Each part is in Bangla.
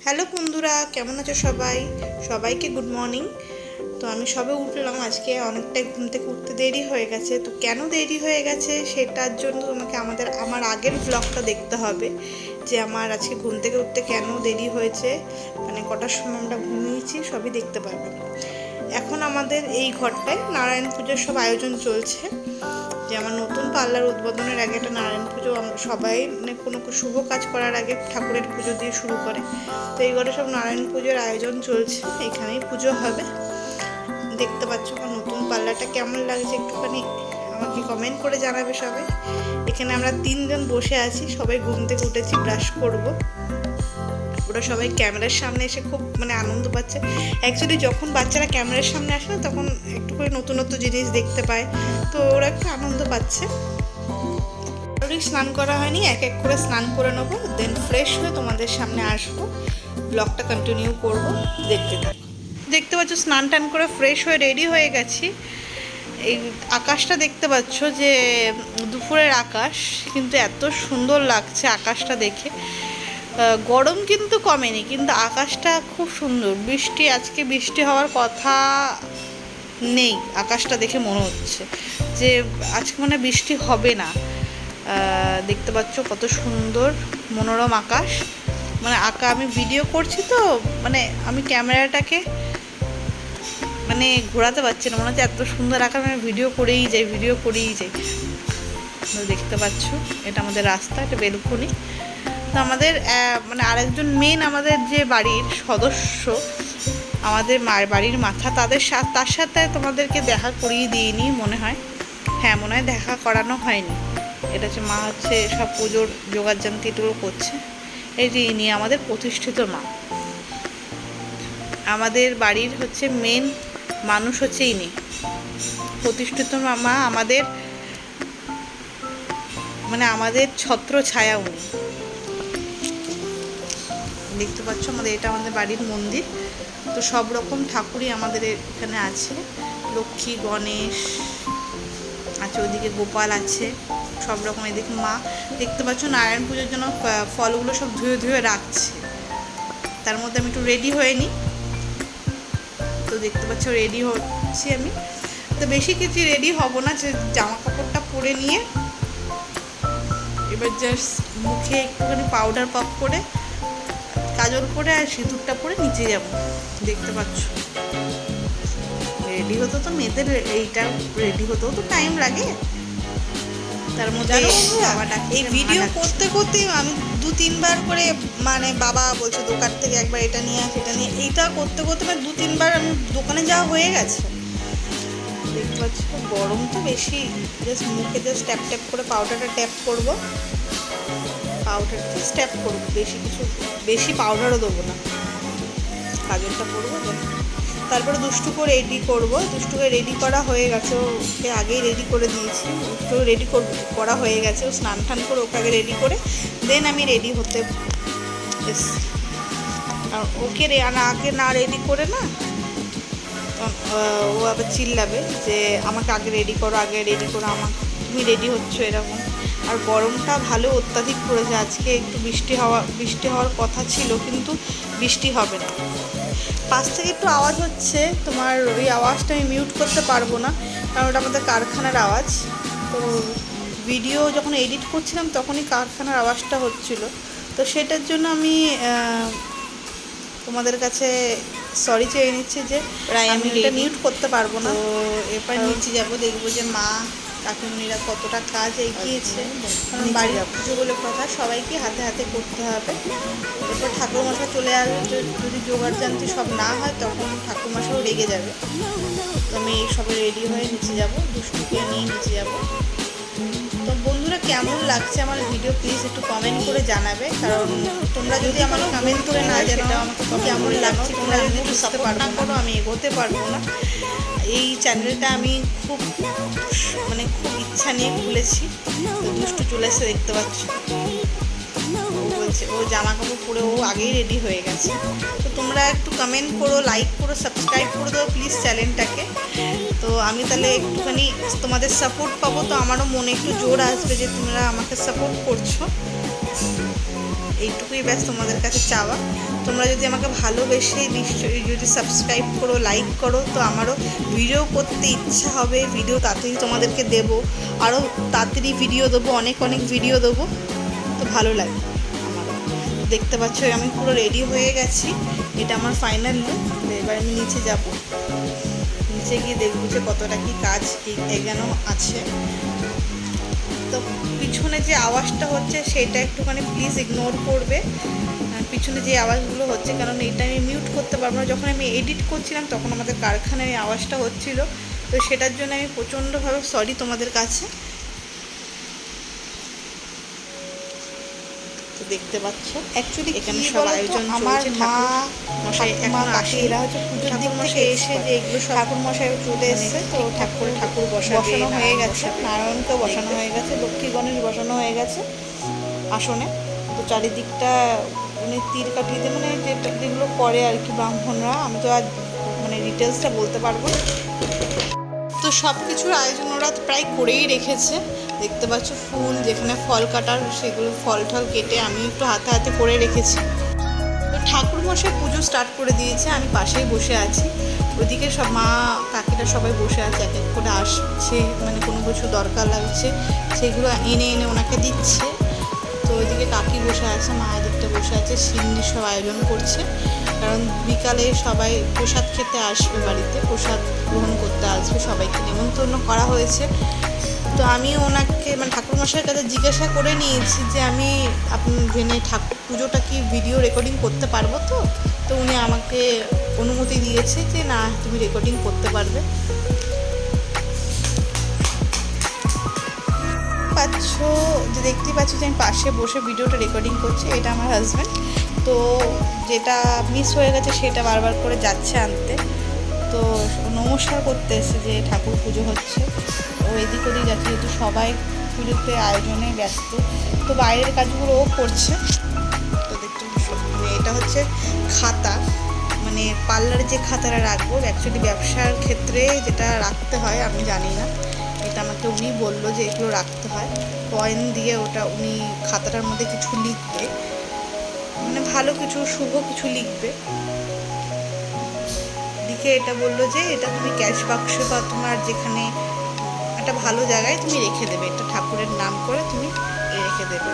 হ্যালো বন্ধুরা, কেমন আছো সবাই? সবাইকে গুড মর্নিং। তো আমি সবে উঠলাম, আজকে অনেকটাই ঘুম থেকে উঠতে দেরি হয়ে গেছে। তো কেন দেরি হয়ে গেছে সেটার জন্য তোমাকে আমার আগের ব্লগটা দেখতে হবে, যে আমার আজকে ঘুম থেকে উঠতে কেন দেরি হয়েছে, মানে কটার সময় আমরা ঘুমিয়েছি সবই দেখতে পারবে। এখন আমাদের এই ঘরটায় নারায়ণ পুজোর সব আয়োজন চলছে, যে আমার নতুন পার্লার উদ্বোধনের আগে একটা নারায়ণ পুজো আমরা সবাই মানে কোনো শুভ কাজ করার আগে ঠাকুরের পুজো দিয়ে শুরু করে। তো এই ঘরে সব নারায়ণ পুজোর আয়োজন চলছে, এখানেই পুজো হবে। দেখতে পাচ্ছ আমার নতুন পার্লারটা কেমন লাগছে, একটুখানি আমাকে কমেন্ট করে জানাবে সবাই। এখানে আমরা 3 জন বসে আছি, সবাই ঘুম থেকে উঠেছি, ব্রাশ করব। ওরা সবাই ক্যামেরার সামনে এসে খুব মানে আনন্দ পাচ্ছে। অ্যাকচুয়ালি যখন বাচ্চারা ক্যামেরার সামনে আসে না, তখন একটু করে নতুন নতুন জিনিস দেখতে পায়, তো ওরা একটু আনন্দ পাচ্ছে। স্নান করা হয়নি, এক এক করে স্নান করে নেবো, দেন ফ্রেশ হয়ে তোমাদের সামনে আসবো, ব্লগটা কন্টিনিউ করব, দেখতে থাকো। দেখতে পাচ্ছ স্নান টান করে ফ্রেশ হয়ে রেডি হয়ে গেছি। এই আকাশটা দেখতে পাচ্ছ, যে দুপুরের আকাশ, কিন্তু এত সুন্দর লাগছে আকাশটা দেখে। গরম কিন্তু কমেনি, কিন্তু আকাশটা খুব সুন্দর। আজকে বৃষ্টি হওয়ার কথা নেই, আকাশটা দেখে মনে হচ্ছে যে আজকে মানে বৃষ্টি হবে না। দেখতে পাচ্ছ কত সুন্দর মনোরম আকাশ। মানে আমি ভিডিও করছি, তো মানে আমি ক্যামেরাটাকে মানে ঘোরাতে পারছি না, মনে হচ্ছে এত সুন্দর আকাশ, আমি ভিডিও করেই যাই। দেখতে পাচ্ছ এটা আমাদের রাস্তা, এটা বেলকনি। তো আমাদের মানে আরেকজন মেন আমাদের যে বাড়ির সদস্য, আমাদের বাড়ির মাথা, তার সাথে তোমাদেরকে দেখা করিয়ে দিইনি মনে হয়। হ্যাঁ, মনে হয় দেখা করানো হয়নি। এটা হচ্ছে মা, হচ্ছে সব পুজোর জোগাড়যন্ত্রগুলো করছে। এই যে ইনি আমাদের প্রতিষ্ঠিত মা, আমাদের বাড়ির হচ্ছে মেন মানুষ হচ্ছে ইনি, প্রতিষ্ঠিত মা। আমাদের মানে আমাদের ছত্র ছায়া উনি। দেখতে পাচ্ছ এটা আমাদের বাড়ির মন্দির। তো সব রকম ঠাকুরই আমাদের এখানে আছে, লক্ষ্মী, গণেশ আছে, ওইদিকে গোপাল আছে, সব রকম। এদিকে মা দেখতে পাচ্ছ নারায়ণ পুজোর জন্য ফলগুলো সব ধুয়ে ধুয়ে রাখছে। তার মধ্যে আমি একটু রেডি হয়ে নিই। তো দেখতে পাচ্ছ রেডি হচ্ছি আমি। তো বেশি কিছু রেডি হব না, যে জামা কাপড়টা পরে নিয়ে এবার জাস্ট মুখে একটুখানি পাউডার পপ করে, কাজল করে আর সিঁদুরটা পরে নিচে যাব। দেখতে পাচ্ছ রেডি হতে তো মেয়েদের এইটা রেডি হতেও তো টাইম লাগে। তার মধ্যে এই ভিডিও করতে করতে আমি 2-3 বার করে মানে বাবা বলছে দোকান থেকে একবার এটা নিয়ে সেটা নিয়ে, এইটা করতে করতে মানে 2-3 বার আমি দোকানে যাওয়া হয়ে গেছে। দেখতে পাচ্ছি গরম তো বেশি, জাস্ট মুখে জাস্ট ট্যাপ ট্যাপ করে পাউডারটা ট্যাপ করবো, পাউডারটা স্ট্যাপ করবো, বেশি পাউডারও দেবো না, কাজলটা করবো। তারপরে দুষ্টু করে রেডি করবো। দুষ্টু করে রেডি করা হয়ে গেছে, ওকে আগেই রেডি করে দিয়েছি। দুষ্টু রেডি করা হয়ে গেছে, ও স্নান টান করে ওকে আগে রেডি করে দেন আমি রেডি হতে এসছি। আর ওকে আগে না রেডি করে না, ও আবার চিল্লাবে যে আমাকে আগে রেডি করো, আমাকে তুমি রেডি হচ্ছ এরকম। আর গরমটা ভালো অত্যাধিক পড়েছে আজকে। একটু বৃষ্টি হওয়ার কথা ছিল, কিন্তু বৃষ্টি হবে না। পাশ থেকে একটু আওয়াজ হচ্ছে, তোমার ওই আওয়াজটা আমি মিউট করতে পারবো না, কারণ ওটা আমাদের কারখানার আওয়াজ। তো ভিডিও যখন এডিট করছিলাম তখনই কারখানার আওয়াজটা হচ্ছিল, তো সেটার জন্য আমি তোমাদের কাছে সরি চেয়ে নিচ্ছি, যে আমি এটা মিউট করতে পারবো না। তো এরপর নিচে যাবো, দেখবো যে মা কাকিমণিরা কতটা কাজ এগিয়েছে, কারণ বাড়ির পুজো বলে কথা, সবাইকে হাতে হাতে করতে হবে। এরপর ঠাকুরমশাই চলে আসবে, যদি জোগাড়যন্ত্রী সব না হয় তখন ঠাকুরমশাও রেগে যাবে। তো আমি এই সবে রেডি হয়ে নিচে যাব, দুষ্টুকে নিয়ে নিচে যাব। তো বন্ধুরা, কেমন লাগছে আমার ভিডিও প্লিজ একটু কমেন্ট করে জানাবে, কারণ তোমরা যদি আমার কমেন্ট করে না জানাও আমাকে কেমন লাগছে, তোমরা যদি একটু সাপোর্ট না করো আমি এগোতে পারবো না। এই চ্যানেলটা আমি খুব ইচ্ছা নিয়ে খুলেছি। তো দুষ্টু চলে এসে দেখতে পাচ্ছ, ও বলছে ও জামা কাপড় পরে ও আগেই রেডি হয়ে গেছে। তো তোমরা একটু কমেন্ট করো, লাইক করো, সাবস্ক্রাইব করে দাও প্লিজ চ্যানেলটাকে। তো আমি তাহলে একটুখানি তোমাদের সাপোর্ট পাবো, তো আমারও মনে একটু জোর আসবে যে তোমরা আমাকে সাপোর্ট করছো। এইটুকুই ব্যাস তোমাদের কাছে চাওয়া। তোমরা যদি আমাকে ভালোবেসে নিশ্চয়ই যদি সাবস্ক্রাইব করো, লাইক করো, তো আমারও ভিডিও করতে ইচ্ছা হবে, ভিডিও তাড়াতাড়ি তোমাদেরকে দেবো, আরও তাড়াতাড়ি ভিডিও দেবো, অনেক অনেক ভিডিও দেবো, তো ভালো লাগে আমারও। দেখতে পাচ্ছ আমি পুরো রেডি হয়ে গেছি, এটা আমার ফাইনাল লুক। এবার আমি নিচে যাব, নিচে গিয়ে দেখবো যে কতটা কি কাজ এগানো আছে। তো পিছনে যে আওয়াজটা হচ্ছে সেটা একটুখানি প্লিজ ইগনোর করবে, পিছনে যে আওয়াজগুলো হচ্ছে, কারণ এটা আমি মিউট করতে পারবো না। যখন আমি এডিট করছিলাম তখন আমাদের কারখানায় আওয়াজটা হচ্ছিল, তো সেটার জন্য আমি প্রচণ্ডভাবে সরি তোমাদের কাছে। তো দেখতে পাচ্ছ অ্যাকচুয়ালি এখানে সব আয়োজন চলছে। ঠাকুর এখন আসে, এরা হচ্ছে পুজোর দিক থেকে এসে যে এগুলো ঠাকুর মশাই চলে এসছে, তো ঠাকুর বসানো হয়ে গেছে, নারায়ণকেও বসানো হয়ে গেছে, লক্ষ্মী গণেশ বসানো হয়ে গেছে আসনে। তো চারিদিকটা উনি তীর কাঠিতে মানে যেগুলো করে আর কি ব্রাহ্মণরা, আমি তো আর মানে ডিটেলসটা বলতে পারবো না। তো সব কিছুর আয়োজন ওরা প্রায় করেই রেখেছে। দেখতে পাচ্ছ ফুল, যেখানে ফল কাটার সেগুলো ফল টল কেটে আমি একটু হাতে হাতে করে রেখেছি। তো ঠাকুর মশাই পুজো স্টার্ট করে দিয়েছে, আমি পাশেই বসে আছি। ওইদিকে সব মা কাকিরা সবাই বসে আছে, এক এক করে আসছে, মানে কোনো কিছু দরকার লাগছে সেগুলো এনে এনে ওনাকে দিচ্ছে। তো ওইদিকে কাকি বসে আছে, মা এদিকটা বসে আছে, সিন্নি সব আয়োজন করছে, কারণ বিকালে সবাই প্রসাদ খেতে আসবে, বাড়িতে প্রসাদ গ্রহণ করতে আসবে, সবাইকে নেমন্তন্ন করা হয়েছে। তো আমি ওনাকে মানে ঠাকুরমশাইয়ের কাছে জিজ্ঞাসা করে নিয়েছি যে আমি ঠাকুর পুজোটা কি ভিডিও রেকর্ডিং করতে পারবো, তো উনি আমাকে অনুমতি দিয়েছে যে না, তুমি রেকর্ডিং করতে পারবে। দেখতেই পাচ্ছ যে আমি পাশে বসে ভিডিওটা রেকর্ডিং করছি, এটা আমার হাজব্যান্ড। তো যেটা মিস হয়ে গেছে সেটা বারবার করে যাচ্ছে আনতে, তো নমস্কার করতে এসেছে যে ঠাকুর পুজো হচ্ছে, ও এদিক ওদিক যাচ্ছে, যেহেতু সবাই পুজোতে আয়োজনে ব্যস্ত, তো বাইরের কাজগুলো ও করছে। তো দেখতে এটা হচ্ছে খাতা, মানে পার্লারে যে খাতাটা রাখবো, অ্যাকচুয়ালি ব্যবসার ক্ষেত্রে যেটা রাখতে হয় আমি জানি না, এটা আমাকে উনি বললো যে এগুলো রাখতে হয়, কয়েন দিয়ে ওটা উনি খাতাটার মধ্যে কিছু লিখবে, মানে ভালো কিছু শুভ কিছু লিখবে, লিখে এটা বললো যে এটা তুমি ক্যাশ বাক্স বা তোমার যেখানে একটা ভালো জায়গায় তুমি রেখে দেবে, এটা ঠাকুরের নাম করে তুমি রেখে দেবে।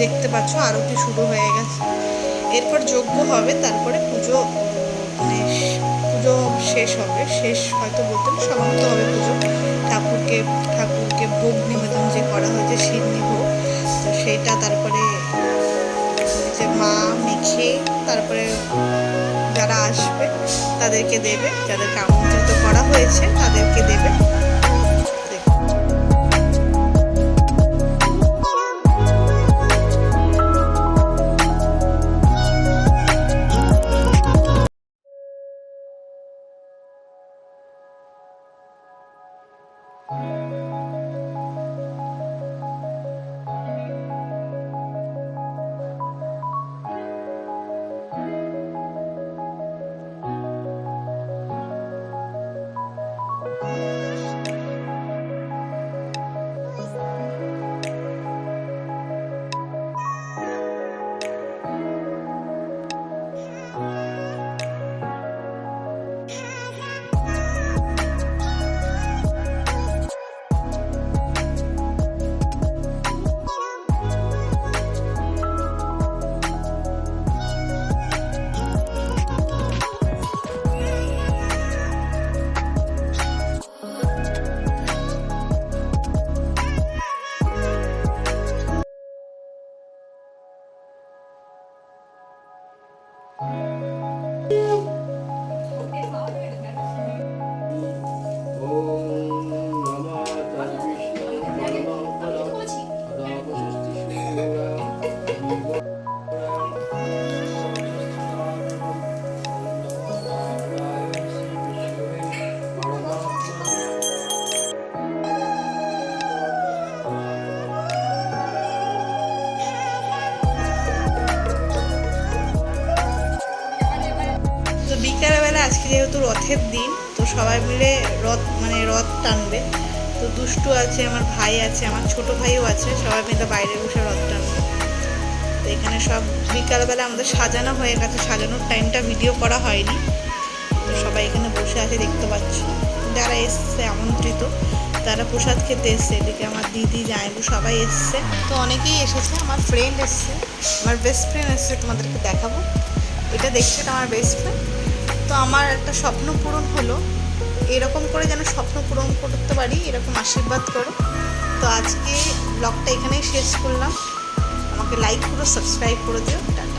দেখতে পাচ্ছ আরতি শুরু হয়ে গেছে, এরপর যজ্ঞ হবে, তারপরে পুজো মানে পুজো শেষ হবে, শেষ হয়তো বলতে সমাপ্ত হবে পুজো। ঠাকুরকে ভোগ নিবেদন যে করা হয়েছে সিন্নি ভোগ, তো সেইটা তারপরে যে মা মেখে তারপরে যারা আসবে তাদেরকে দেবে, যাদেরকে আমন্ত্রিত করা হয়েছে তাদেরকে দেবে। তো বিকালবেলা আজকে যেহেতু রথের দিন, তো সবাই মিলে রথ টানবে। তো দুষ্টু আছে, আমার ভাই আছে, আমার ছোট ভাইও আছে, সবাই মিলে বাইরে বসে রথ টানবে। তো এখানে সব বিকালবেলা আমাদের সাজানো হয়ে গেছে, সাজানোর টাইমটা ভিডিও করা হয়নি। তো সবাই এখানে বসে আছে, দেখতে পাচ্ছি। যারা এসছে আমন্ত্রিত তারা প্রসাদ খেতে এসছে। এদিকে আমার দিদি জামাইবু সবাই এসছে। তো অনেকেই এসেছে, আমার ফ্রেন্ড এসছে, আমার বেস্ট ফ্রেন্ড এসছে, তোমাদেরকে দেখাবো। এটা দেখছি, এটা আমার বেস্ট ফ্রেন্ড। তো আমার একটা স্বপ্ন পূরণ হলো, এরকম করে যেন স্বপ্ন পূরণ করতে পারি, এরকম আশীর্বাদ করো। তো আজকে ব্লগটা এখানেই শেষ করলাম। আমাকে লাইক করো, সাবস্ক্রাইব করে দিও। টাটা।